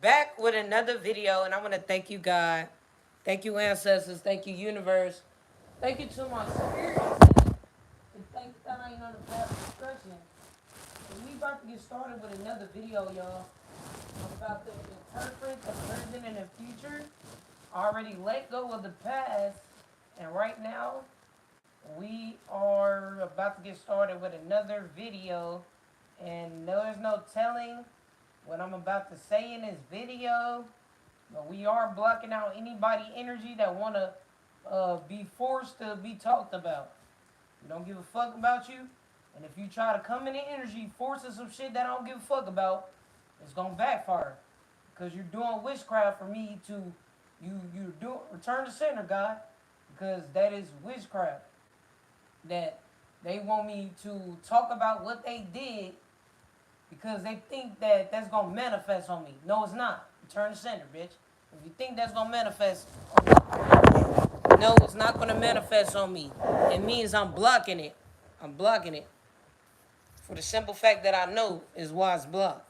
back with another video, and I want to thank you, God. Thank you, ancestors. Thank you, universe. Thank you to my spirit. And thank God I ain't on the path of destruction. And we about to get started with another video, y'all. About to interpret the present and the future. I already let go of the past, and right now we are about to get started with another video. And there's no telling what I'm about to say in this video, but we are blocking out anybody energy that want to be forced to be talked about. We don't give a fuck about you, and if you try to come in the energy forcing some shit that I don't give a fuck about, it's gonna backfire, because you're doing witchcraft for me to you do return to center, God, because that is witchcraft. That they want me to talk about what they did because they think that that's gonna manifest on me. No, it's not. Return to sender, bitch. If you think that's gonna manifest, no, it's not gonna manifest on me. It means I'm blocking it. I'm blocking it for the simple fact that I know is why it's blocked.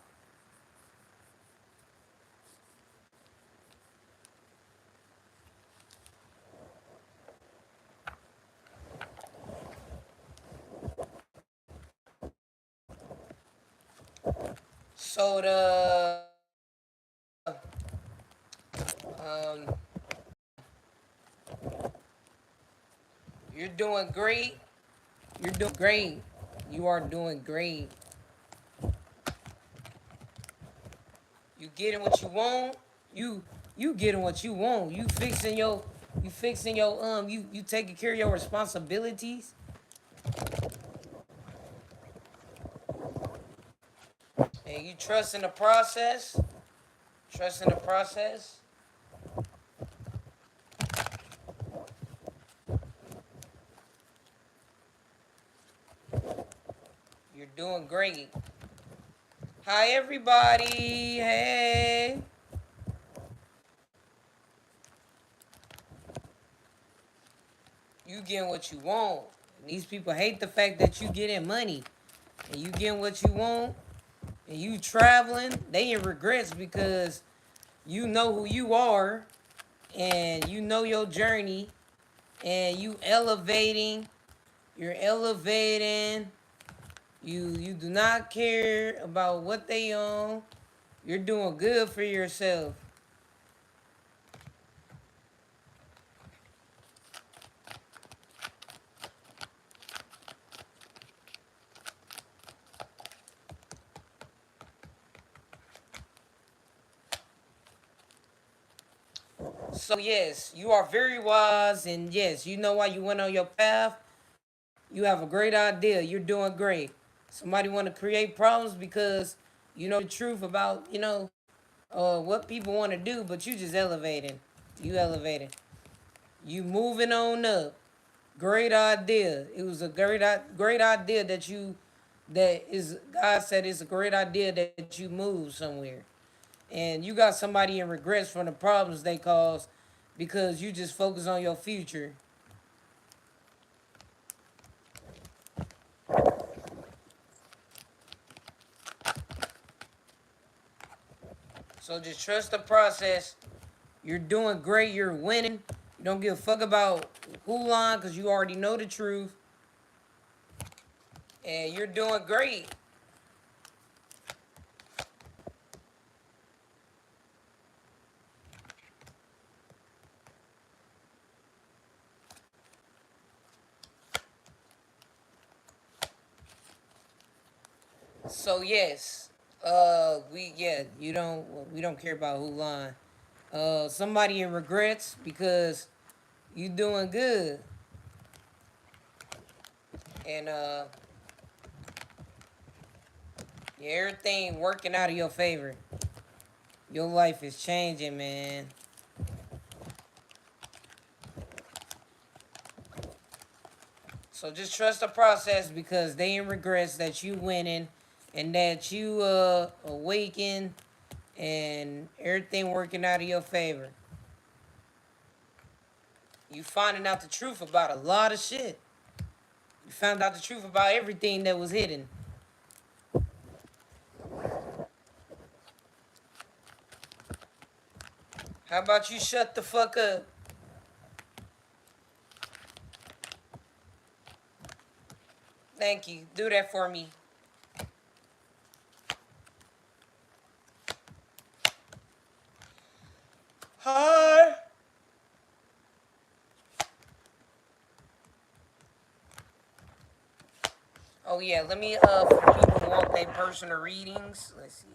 So um, you're doing great. You're doing great. You are doing great. You getting what you want. You getting what you want. You taking care of your responsibilities. And you trust in the process. Trust in the process. You're doing great. Hi everybody. Hey. You getting what you want. And these people hate the fact that you getting money. And you getting what you want. And you traveling. They in regrets because you know who you are. And you know your journey. And you elevating. You're elevating. You do not care about what they own. You're doing good for yourself. So yes, you are very wise, and yes, you know why you went on your path. You have a great idea. You're doing great. Somebody want to create problems because you know the truth about what people want to do, but you just elevating. You elevating. You moving on up. Great idea. It was a great idea that is God said it's a great idea that you move somewhere. And you got somebody in regrets from the problems they caused because you just focus on your future. So just trust the process. You're doing great. You're winning. You don't give a fuck about who lying because you already know the truth. And you're doing great. So yes, we don't care about who lying. Somebody in regrets because you doing good, and yeah, everything working out of your favor. Your life is changing, man. So just trust the process because they in regrets that you winning, and that you awaken, and everything working out of your favor. You finding out the truth about a lot of shit. You found out the truth about everything that was hidden. How about you shut the fuck up? Thank you. Do that for me. Hi. Oh yeah, let me for people who want their personal readings. Let's see.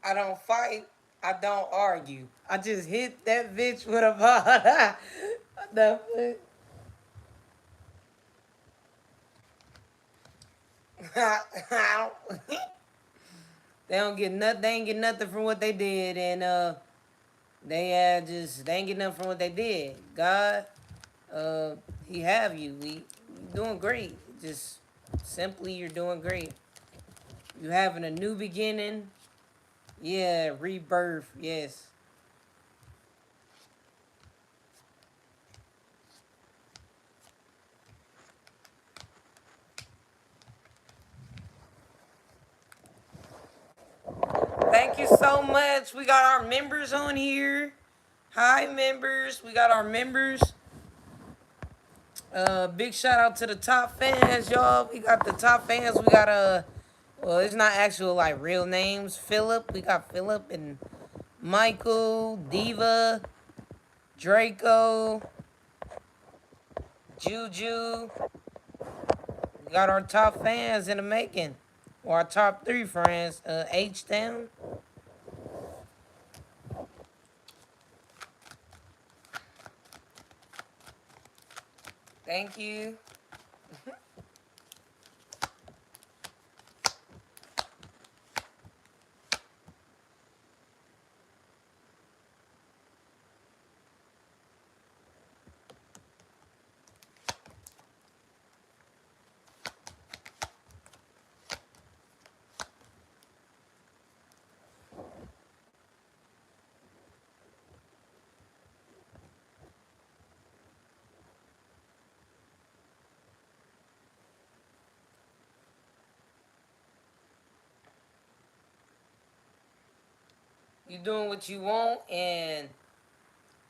I don't fight. I don't argue. I just hit that bitch with a ball. The they don't get nothing. They ain't get nothing from what they did, and they ain't get nothing from what they did. God, uh, He have you. We doing great. Just simply, you're doing great. You having a new beginning. Yeah, rebirth. Yes. Thank you so much. We got our members on here. Hi, members. We got our members. Big shout out to the top fans, y'all. We got the top fans. We got well, it's not actual like real names. Philip. We got Philip and Michael, Diva, Draco, Juju. We got our top fans in the making. Or our top three friends. H Town. Thank you. You doing what you want, and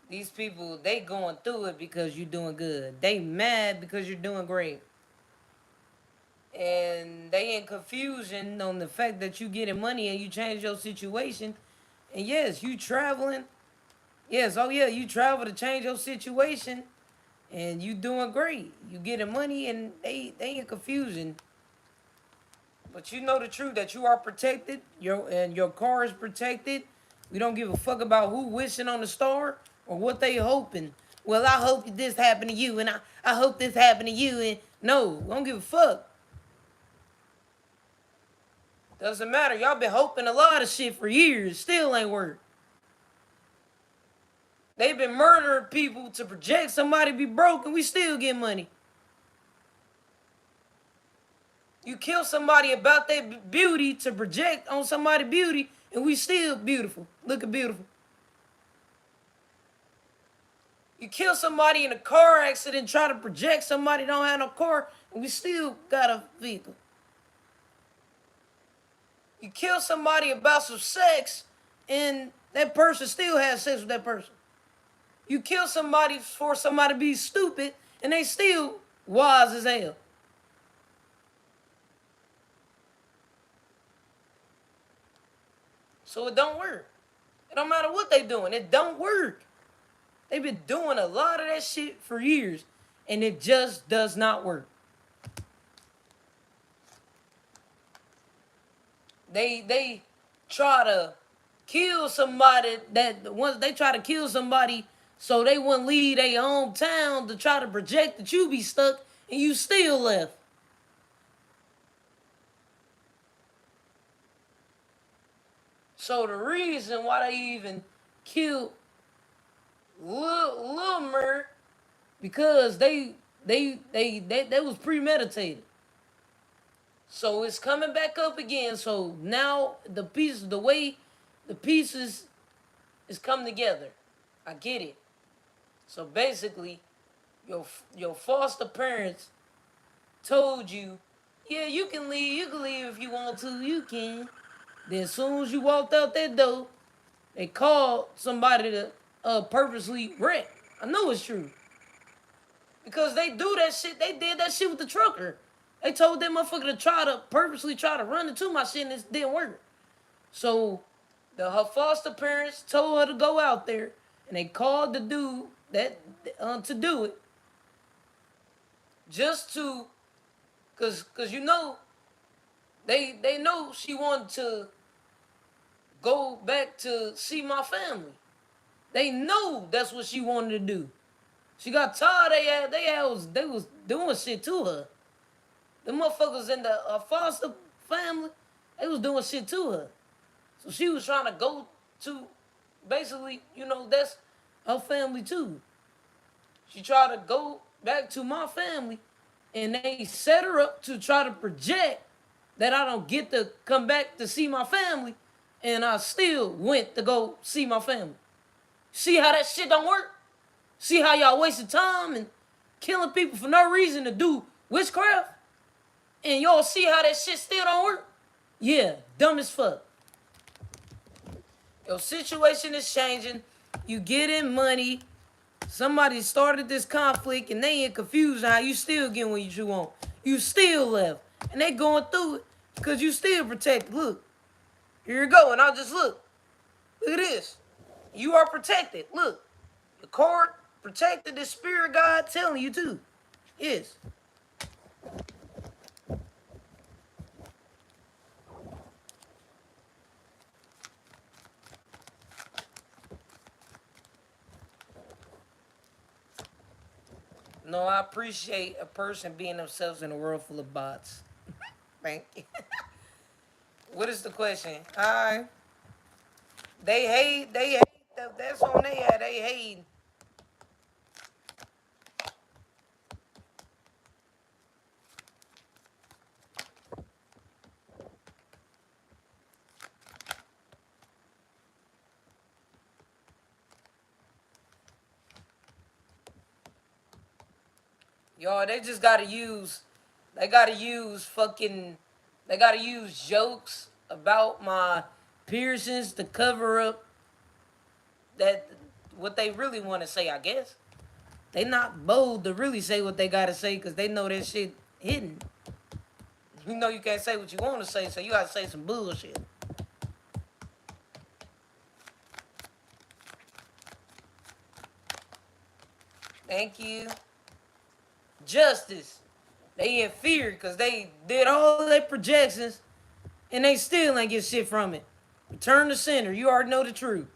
these people, they going through it because you doing good. They mad because you're doing great. And they in confusion on the fact that you getting money and you change your situation. And yes, you traveling. Yes, oh yeah, you travel to change your situation and you doing great. You getting money and they in confusion. But you know the truth that you are protected. Your car is protected. We don't give a fuck about who wishing on the star or what they hoping. Well, I hope this happened to you, and I hope this happened to you. And no, we don't give a fuck. Doesn't matter. Y'all been hoping a lot of shit for years. Still ain't work. They've been murdering people to project somebody be broke, and we still get money. You kill somebody about their beauty to project on somebody's beauty, and we still beautiful. Looking beautiful. You kill somebody in a car accident, try to project somebody don't have no car, and we still got a vehicle. You kill somebody about some sex, and that person still has sex with that person. You kill somebody for somebody to be stupid, and they still wise as hell. So it don't work. It don't matter what they doing. It don't work. They've been doing a lot of that shit for years, and it just does not work. They try to kill somebody that once they try to kill somebody so they wouldn't leave their hometown to try to project that you be stuck and you still left. So the reason why they even killed Lil Mer because they was premeditated. So it's coming back up again. So now the way the pieces is come together. I get it. So basically, your foster parents told you, yeah, you can leave. You can leave if you want to. You can. Then as soon as you walked out that door, they called somebody to purposely wreck. I know it's true. Because they do that shit. They did that shit with the trucker. They told that motherfucker to purposely try to run into my shit and it didn't work. So her foster parents told her to go out there and they called the dude that to do it. Just to cause you know they know she wanted to go back to see my family. They know that's what she wanted to do. She got tired. They was doing shit to her. The motherfuckers in the foster family, they was doing shit to her. So she was trying to go to, basically, that's her family too. She tried to go back to my family, and they set her up to try to project that I don't get to come back to see my family, and I still went to go see my family. See how that shit don't work? See how y'all wasted time and killing people for no reason to do witchcraft? And y'all see how that shit still don't work? Yeah, dumb as fuck. Your situation is changing. You getting money. Somebody started this conflict and they in confusion how you still getting what you want. You still left. And they going through it because you still protected. Look. Here you go. And I'll just look. Look at this. You are protected. Look. The card protected, the spirit guide telling you too. Yes. No, I appreciate a person being themselves in a world full of bots. Thank you. What is the question? They hate, that's on they hate. Y'all, they gotta use jokes about my piercings to cover up that what they really want to say, I guess. They not bold to really say what they gotta say because they know that shit hidden. You know you can't say what you want to say, so you gotta say some bullshit. Thank you. Justice. They in fear because they did all their projections and they still ain't get shit from it. Return to center. You already know the truth.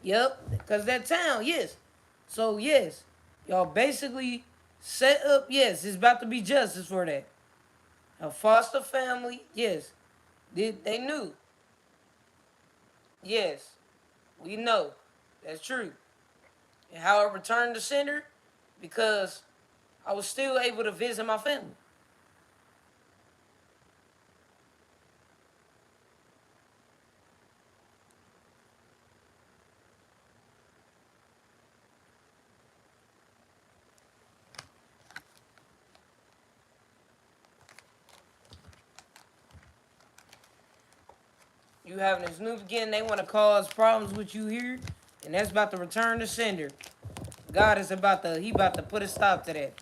Yep, because that town, yes. So, yes, y'all basically set up, yes, it's about to be justice for that. A foster family, yes, they knew. Yes, we know. That's true. And how I returned to center, because I was still able to visit my family. You having this new beginning. They want to cause problems with you here, and that's about to return to sender. God is about to, he about to put a stop to that.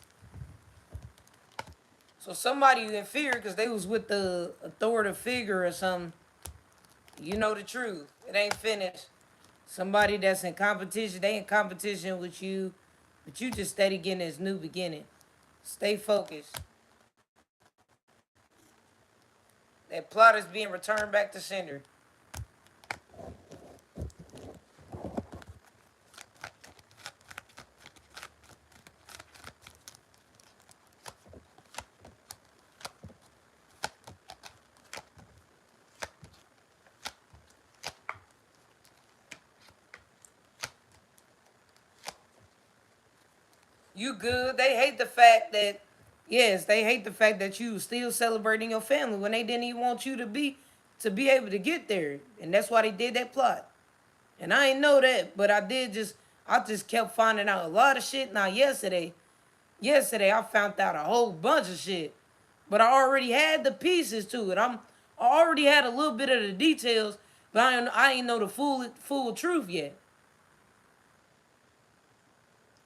So somebody in fear because they was with the authoritative figure or something. You know the truth. It ain't finished. Somebody that's in competition, they in competition with you, but you just steady getting this new beginning. Stay focused. That plot is being returned back to sender. You good. They hate the fact that, yes, they hate the fact that you still celebrating your family when they didn't even want you to be able to get there. And that's why they did that plot. And I ain't know that, but I just kept finding out a lot of shit. Now yesterday I found out a whole bunch of shit. But I already had the pieces to it. I already had a little bit of the details, but I ain't know the full truth yet.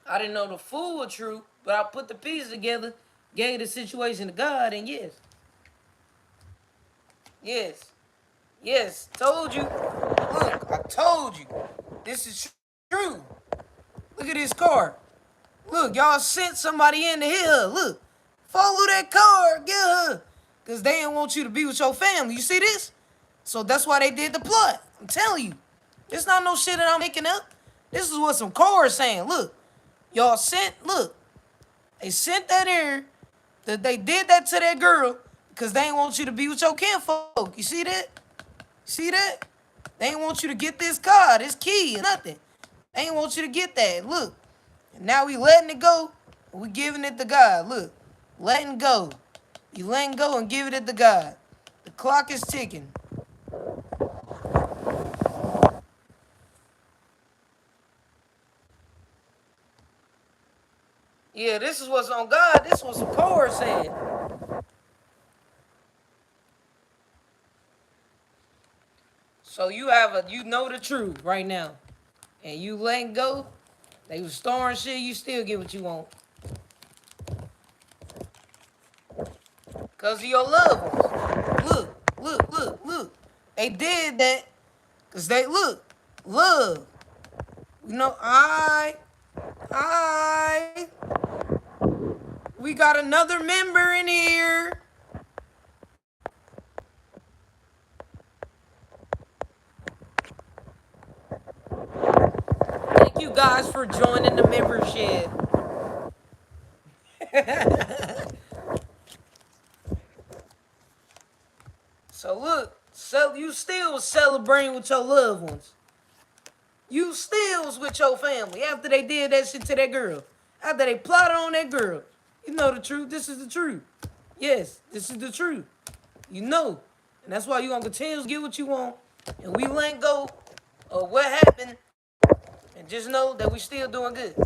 I didn't know the full truth, but I put the pieces together, gave the situation to God, and yes, yes, told you. Look, I told you. This is true. Look at this car. Look, y'all sent somebody in to hit her. Look, follow that car, get her. Because they didn't want you to be with your family. You see this? So that's why they did the plot. I'm telling you. It's not no shit that I'm making up. This is what some cars saying. Look, y'all sent, look, they sent that here, that they did that to that girl because they didn't want you to be with your kinfolk. You see that? See that? They didn't want you to get this car, this key, nothing. They didn't want you to get that. Look. And now we letting it go. We giving it to God. Look. Letting go. You letting go and giving it to God. The clock is ticking. Yeah, this is what's on God. This is what some chorus said. So you know the truth right now. And you letting go. They was storing shit, you still get what you want. Because of your loved ones. Look. They did that because they, look, love. You know, we got another member in here. Thank you guys for joining the membership. So look, you still celebrating with your loved ones. You still was with your family after they did that shit to that girl. After they plotted on that girl. You know the truth. This is the truth. Yes, this is the truth. You know. And that's why you going to continue to get what you want. And we let go of what happened. And just know that we still doing good.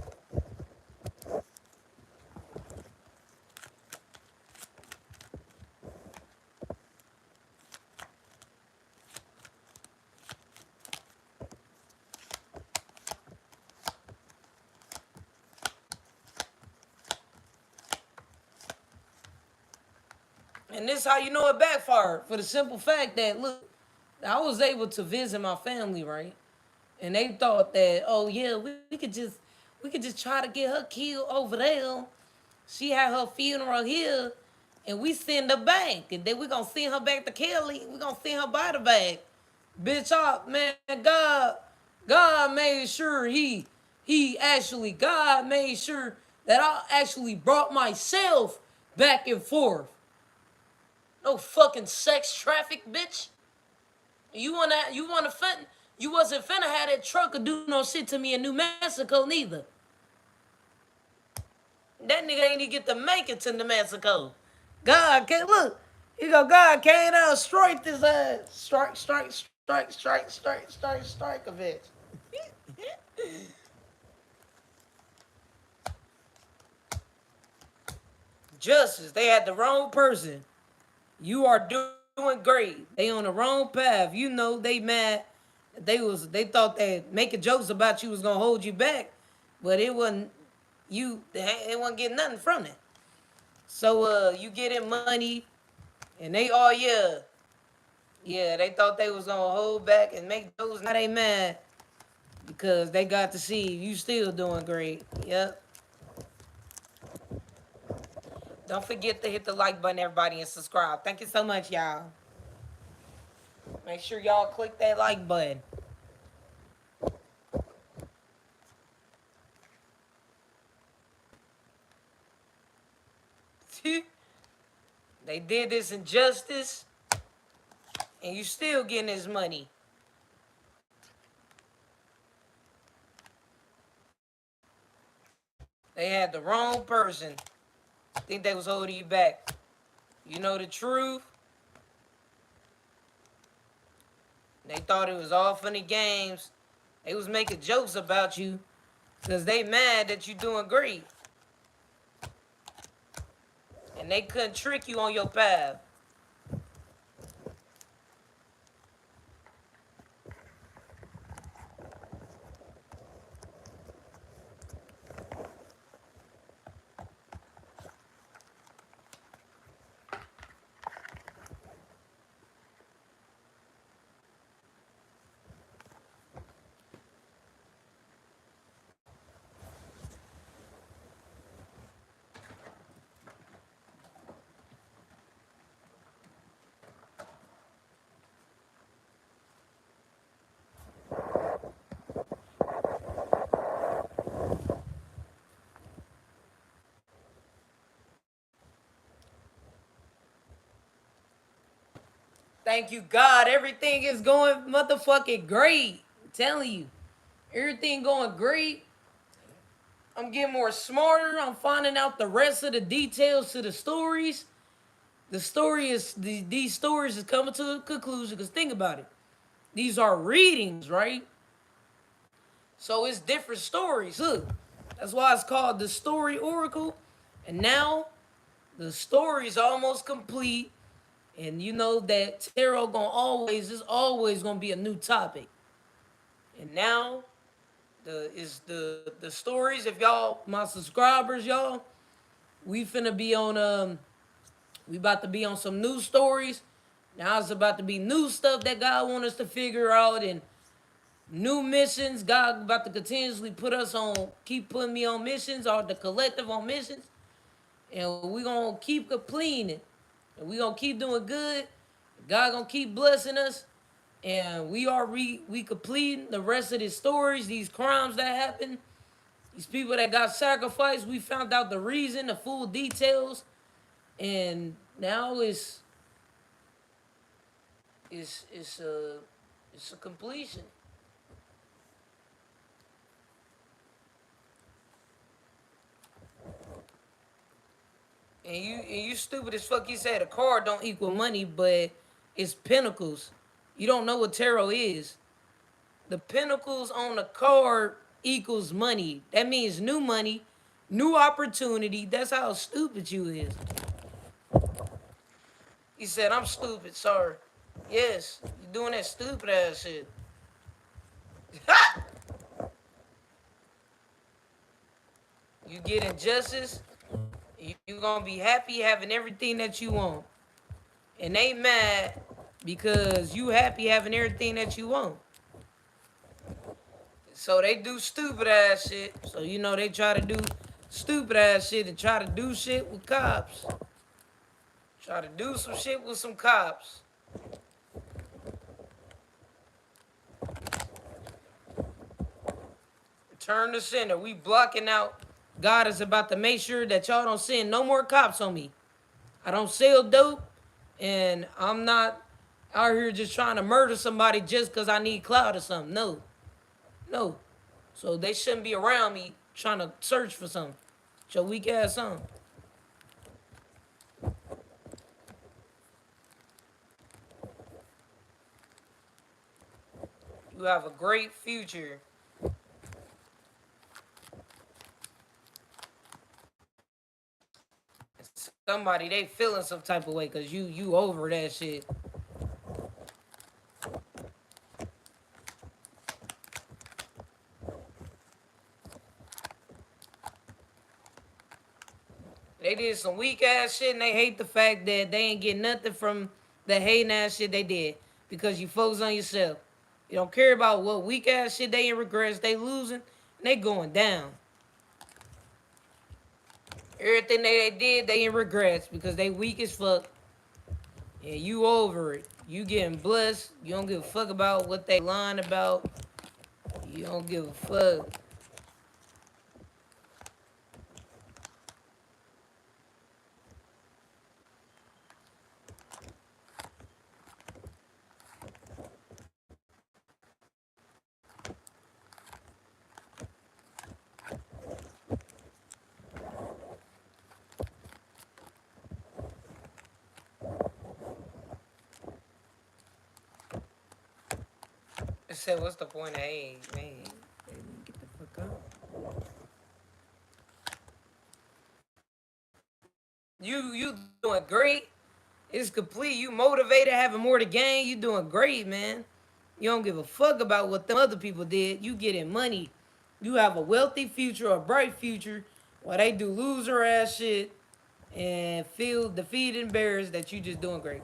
And this how you know it backfired. For the simple fact that, look, I was able to visit my family, right? And they thought that, oh yeah, we could just try to get her killed over there. She had her funeral here, and we send her back. And then we gonna send her back to Kelly. We gonna send her by the bag. Bitch up, man. God made sure God made sure that I actually brought myself back and forth. No fucking sex traffic, bitch. You wasn't finna have that truck or do no shit to me in New Mexico neither. That nigga ain't even get to make it to New Mexico. God can't look. God came out, strike this ass. Strike a bitch. Justice. They had the wrong person. You are doing great. They on the wrong path. You know they mad. They thought that making jokes about you was gonna hold you back, but it wasn't. They wasn't getting nothing from it. So you getting money, and they all yeah, they thought they was gonna hold back and make jokes. Now they mad because they got to see you still doing great. Yep. Don't forget to hit the like button, everybody, and subscribe. Thank you so much, y'all. Make sure y'all click that like button. They did this injustice, and you still getting this money. They had the wrong person. Think they was holding you back. You know the truth. They thought it was all funny games. They was making jokes about you because they mad that you doing great. And they couldn't trick you on your path. Thank you, God. Everything is going motherfucking great. I'm telling you. Everything going great. I'm getting more smarter. I'm finding out the rest of the details to the stories. These stories is coming to a conclusion. Because think about it. These are readings, right? So it's different stories. Look. That's why it's called the Story Oracle. And now the story is almost complete. And you know that tarot is always gonna be a new topic. And now the stories, if y'all my subscribers, y'all, we finna be on we about to be on some new stories. Now it's about to be new stuff that God want us to figure out and new missions. God about to continuously put us on, keep putting me on missions, or the collective on missions. And we gonna keep completing it. And we gonna keep doing good. God gonna keep blessing us. And we completing the rest of these stories, these crimes that happened, these people that got sacrificed. We found out the reason, the full details, and now it's a completion. And you stupid as fuck. You said a card don't equal money, but it's pentacles. You don't know what tarot is. The pentacles on the card equals money. That means new money, new opportunity. That's how stupid you is. He said, I'm stupid, sorry. Yes, you doing that stupid ass shit. You get injustice, you gonna be happy having everything that you want. And they mad because you happy having everything that you want. So they do stupid ass shit. So you know they try to do stupid ass shit and try to do shit with cops. Try to do some shit with some cops. Return to sender. We blocking out. God is about to make sure that y'all don't send no more cops on me. I don't sell dope, and I'm not out here just trying to murder somebody just because I need clout or something. No. No. So they shouldn't be around me trying to search for something. It's your weak ass son. You have a great future. Somebody, they feeling some type of way because you over that shit. did some weak ass shit and they hate the fact that they ain't get nothing from the hating ass shit they did because you focus on yourself. You don't care about what weak ass shit they in regrets, they losing, and they going down. Everything they did, they in regrets because they weak as fuck. And you over it. You getting blessed. You don't give a fuck about what they lying about. You don't give a fuck. I said, what's the point of age, man? Get the fuck up. You doing great. It's complete. You motivated, having more to gain. You doing great, man. You don't give a fuck about what them other people did. You getting money. You have a wealthy future, a bright future, while they do loser ass shit and feel defeated and embarrassed that you just doing great.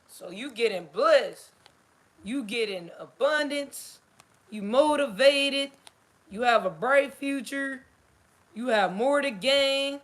So you getting blessed. You getting abundance. You motivated. You have a bright future. You have more to gain.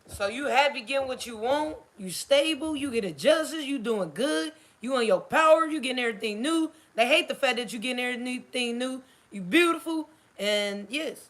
So you happy getting what you want. You stable. You get adjusted. You doing good. You on your power. You getting everything new. They hate the fact that you getting everything new. You beautiful. And yes.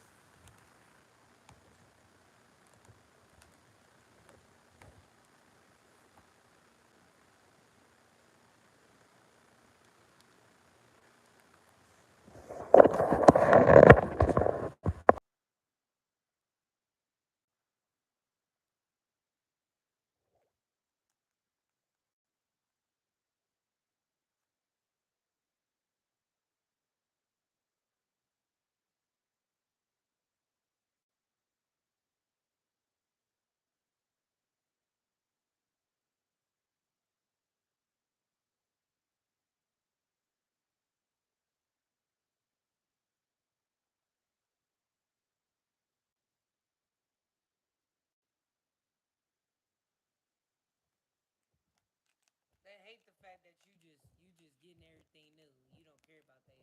They hate the fact that you just getting everything new. You don't care about that.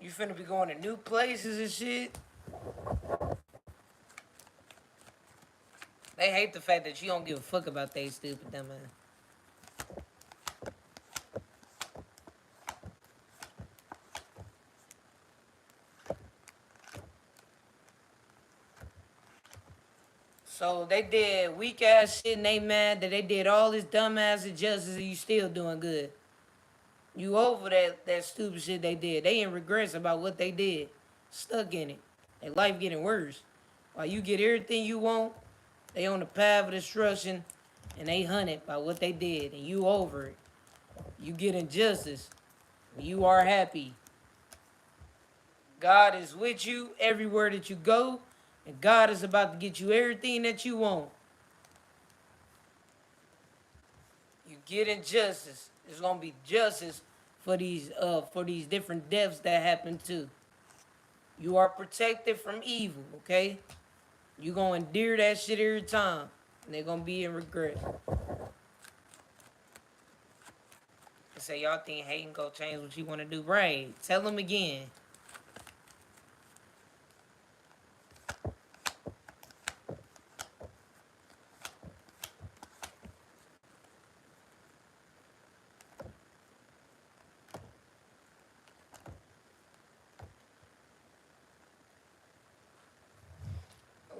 You finna be going to new places and shit. They hate the fact that you don't give a fuck about they stupid dumb ass. So they did weak ass shit and they mad that they did all this dumb ass injustice and you still doing good. You over that stupid shit they did. They in regrets about what they did. Stuck in it. Their life getting worse. While you get everything you want, they on the path of destruction and they hunted by what they did and you over it. You get injustice. You are happy. God is with you everywhere that you go, and God is about to get you everything that you want. You get injustice. There's gonna be justice for these different deaths that happen too. You are protected from evil, okay? You gonna endure that shit every time. And they're gonna be in regret. They say y'all think hating gonna change what you wanna do. Right. Tell them again.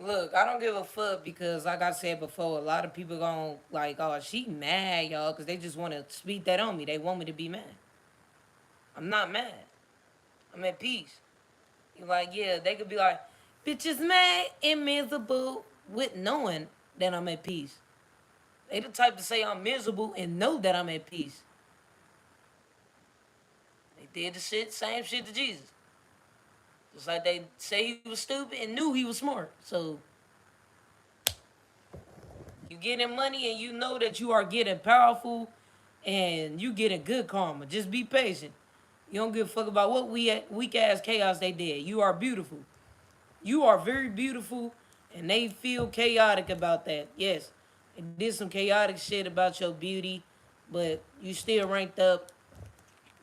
Look, I don't give a fuck because, like I said before, a lot of people gon' like, oh, she mad, y'all, because they just want to speak that on me. They want me to be mad. I'm not mad. I'm at peace. You're like, yeah, they could be like, bitch is mad and miserable with knowing that I'm at peace. They the type to say I'm miserable and know that I'm at peace. They did the shit, same shit to Jesus. Just like they say he was stupid and knew he was smart. So you getting money and you know that you are getting powerful and you getting good karma. Just be patient. You don't give a fuck about what weak ass chaos they did. You are beautiful. You are very beautiful and they feel chaotic about that. Yes, they did some chaotic shit about your beauty, but you still ranked up.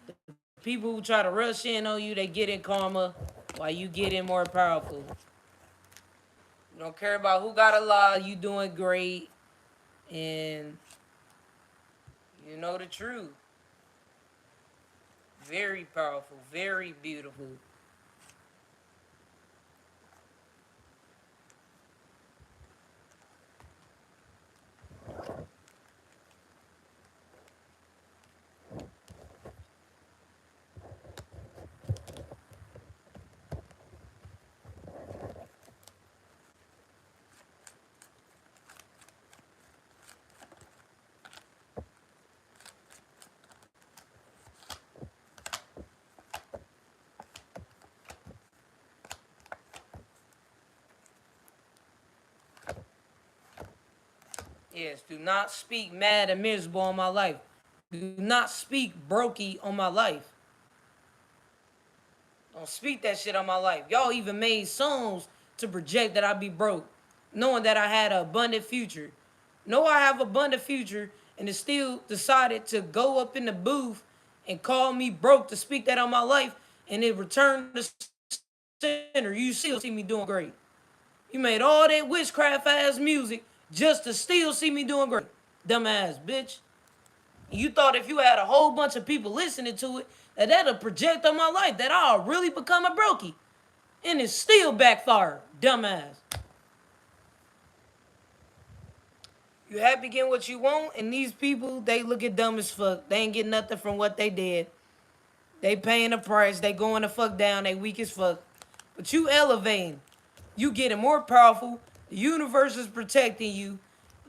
The people who try to rush in on you, they get in karma while you get in more powerful. You don't care about who got a lie. You doing great. And you know the truth. Very powerful, very beautiful. Yes, do not speak mad and miserable on my life. Do not speak brokey on my life. Don't speak that shit on my life. Y'all even made songs to project that I be broke, knowing that I had an abundant future. Know I have abundant future, and it still decided to go up in the booth and call me broke to speak that on my life, and it returned to center. You still see me doing great. You made all that witchcraft ass music just to still see me doing great. Dumbass bitch. You thought if you had a whole bunch of people listening to it, that that'll project on my life, that I'll really become a brokey. And it still backfired. Dumbass. You happy getting what you want, and these people, they look at dumb as fuck. They ain't getting nothing from what they did. They paying the price. They going the fuck down. They weak as fuck. But you elevating. You getting more powerful. The universe is protecting you.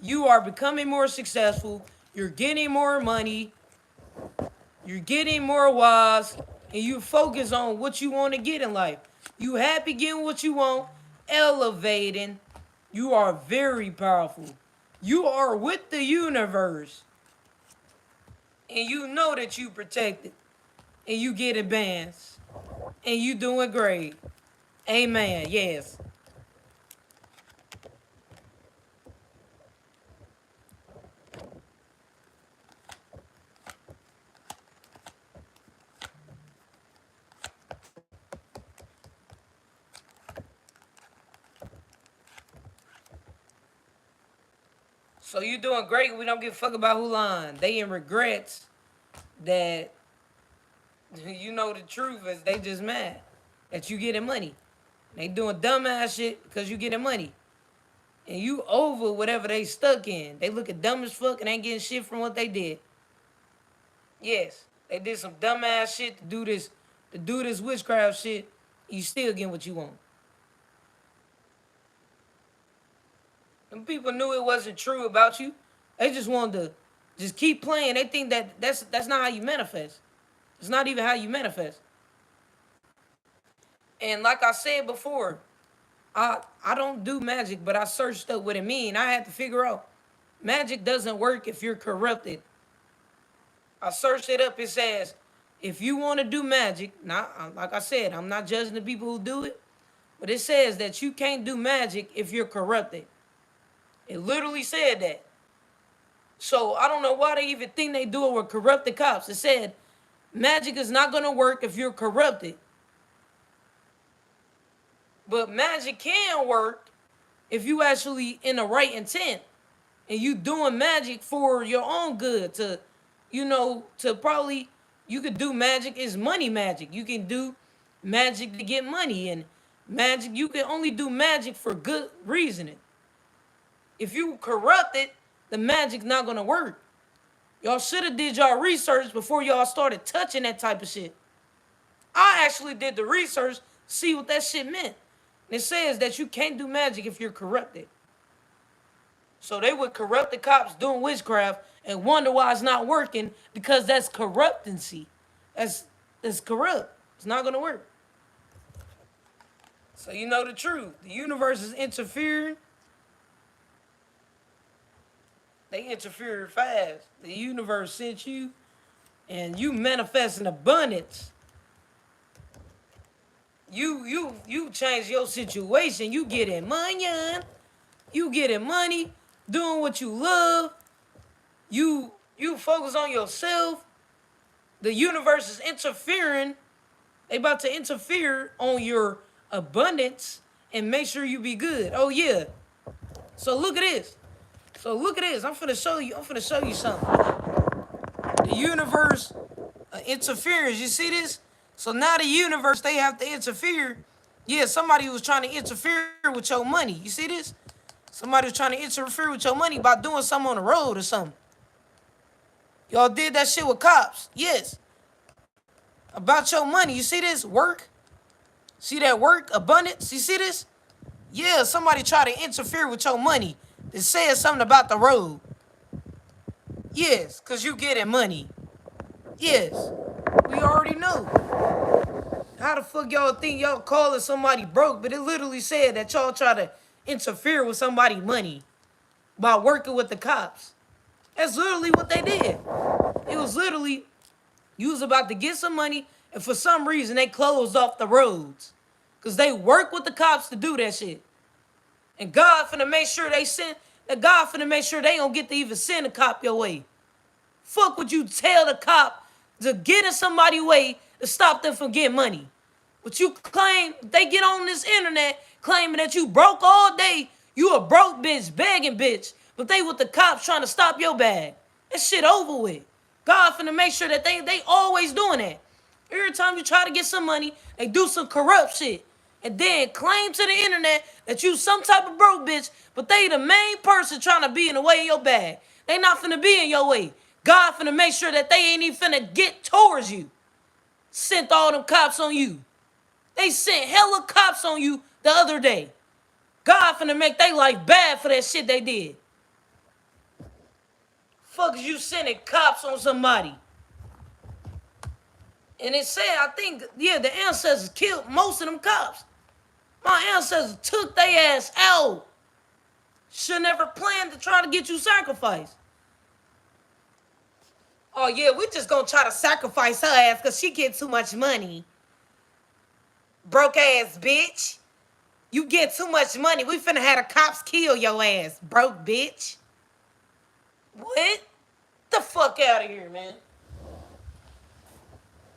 You are becoming more successful. You're getting more money. You're getting more wise. And you focus on what you want to get in life. You happy getting what you want. Elevating. You are very powerful. You are with the universe. And you know that you protected. And you get advanced. And you doing great. Amen. Yes. So you doing great. We don't give a fuck about who lying. They in regrets that you know the truth is they just mad that you getting money. They doing dumbass shit because you getting money. And you over whatever they stuck in. They looking dumb as fuck and ain't getting shit from what they did. Yes, they did some dumbass shit to do this witchcraft shit. You still getting what you want. Them people knew it wasn't true about you. They just wanted to just keep playing. They think that that's not how you manifest. It's not even how you manifest. And like I said before, I don't do magic, but I searched up what it mean. I had to figure out magic doesn't work if you're corrupted. I searched it up. It says if you want to do magic, not like I said, I'm not judging the people who do it, but it says that you can't do magic if you're corrupted. It literally said that. So I don't know why they even think they do it with corrupted cops. It said magic is not gonna work if you're corrupted. But magic can work if you actually in the right intent and you doing magic for your own good to, to probably, you could do magic is money magic. You can do magic to get money and Magic, you can only do magic for good reasoning. If you corrupt it, the magic's not gonna work. Y'all should have did y'all research before y'all started touching that type of shit. I actually did the research, see what that shit meant. And it says that you can't do magic if you're corrupted. So they would corrupt the cops doing witchcraft and wonder why it's not working because that's corruptancy. That's corrupt. It's not gonna work. So you know the truth. The universe is interfering. They interfere fast. The universe sent you, and you manifest in abundance. You change your situation. You getting money. You getting money. Doing what you love. You focus on yourself. The universe is interfering. They about to interfere on your abundance and make sure you be good. Oh yeah. So look at this. I'm finna show you something. The universe interferes. You see this? So now the universe, they have to interfere. Yeah, somebody was trying to interfere with your money. You see this? Somebody was trying to interfere with your money by doing something on the road or something. Y'all did that shit with cops. Yes. About your money. You see this? Work. See that work? Abundance. You see this? Yeah, somebody tried to interfere with your money. It says something about the road. Yes, because you getting money. Yes. We already know. How the fuck y'all think y'all calling somebody broke? But it literally said that y'all try to interfere with somebody's money by working with the cops. That's literally what they did. It was literally, you was about to get some money, and for some reason they closed off the roads. Because they work with the cops to do that shit. And God finna make sure they don't get to even send a cop your way. Fuck would you tell the cop to get in somebody's way to stop them from getting money. But you claim, they get on this internet claiming that you broke all day. You a broke bitch, begging bitch. But they with the cops trying to stop your bag. That shit over with. God finna make sure that they always doing that. Every time you try to get some money, they do some corrupt shit. And then claim to the internet that you some type of broke bitch, but they the main person trying to be in the way of your bag. They not finna be in your way. God finna make sure that they ain't even finna get towards you. Sent all them cops on you. They sent hella cops on you the other day. God finna make their life bad for that shit they did. Fuck is you sending cops on somebody? And it said, I think, yeah, the ancestors killed most of them cops. My ancestors took their ass out. Should never plan to try to get you sacrificed. Oh yeah, we just gonna try to sacrifice her ass because she get too much money. Broke ass bitch. You get too much money. We finna have the cops kill your ass, broke bitch. What? The fuck out of here, man.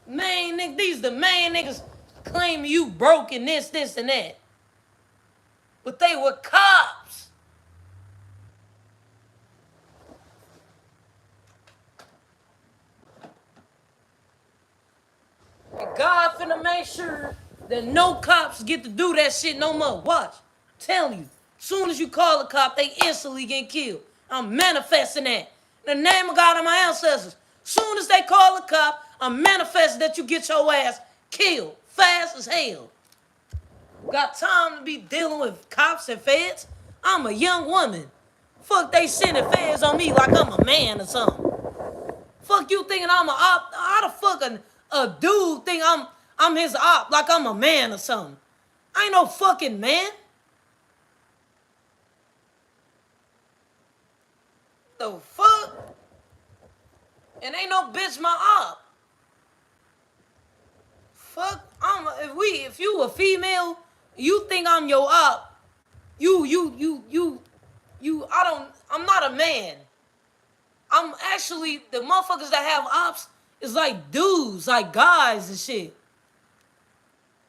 Main niggas, these the main niggas claim you broke and this, and that. But they were cops. And God finna make sure that no cops get to do that shit no more. Watch. I'm telling you. Soon as you call a cop, they instantly get killed. I'm manifesting that. In the name of God and my ancestors. Soon as they call a cop, I'm manifesting that you get your ass killed. Fast as hell. Got time to be dealing with cops and feds? I'm a young woman. Fuck they sending feds on me like I'm a man or something. Fuck you thinking I'm a op? How the fuck a dude think I'm his op like I'm a man or something? I ain't no fucking man. The fuck? And ain't no bitch my op. Fuck, if you a female, you think I'm your op. I'm not a man. I'm actually, the motherfuckers that have ops is like dudes, like guys and shit.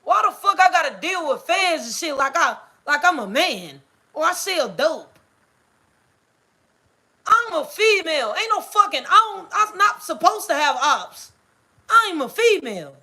Why the fuck I gotta deal with fans and shit like I'm a man? Or I sell dope. I'm a female. Ain't no fucking, I'm not supposed to have ops. I'm a female.